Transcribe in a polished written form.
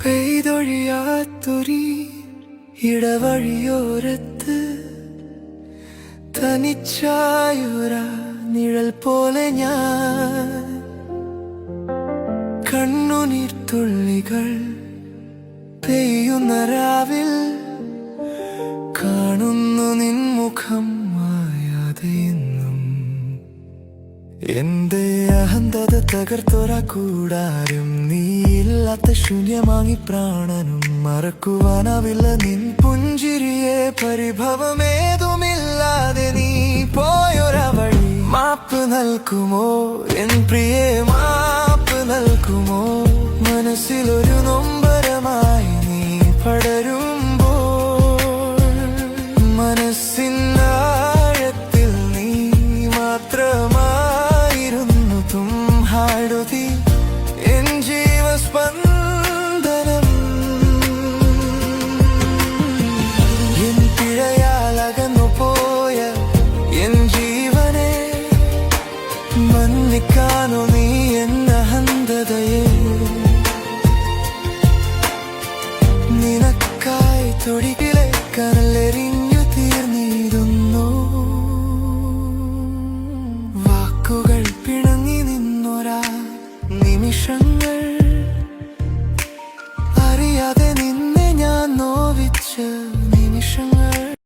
പെയ്തൊഴിയാത്തൊരി ഇടവഴിയോരത്ത് തനിച്ചായൊരാ നിഴൽ പോലെ ഞാൻ കണ്ണുനീർത്തുള്ളികൾ പെയ്യുന്ന രാവിൽ കാണുന്നു നിൻമുഖം മായാതെ എന്നും. എന്റെ അഹന്തത തകർത്തൊര കൂടാരം, നീയില്ലാത്ത ശൂന്യമാങ്ങി പ്രാണനും മറക്കുവാനാവില്ല നിൻ പുഞ്ചിരിയെ. പരിഭവമേതുമില്ലാതെ നീ പോയൊരാ വഴി മാപ്പ് നൽകുമോ എൻ പ്രിയേ, മാപ്പ് നൽകുമോ? മനസ്സിലൊരു നൊമ്പരമായി നീ പടരുമ്പോൾ മനസ്സിനാഴത്തിൽ നീ മാത്രമായിരുന്നു. തുംഹാടുതി എൻ ജീവസ്പന്ദനം. എൻ പിഴയാലകന്നു പോയ എൻ ജീവനെ മന്നിക്കാനോ നീ എന്ന അഹന്തതയെ. നിനക്കായി തൊടിയിലെ കനലെറിഞ്ഞ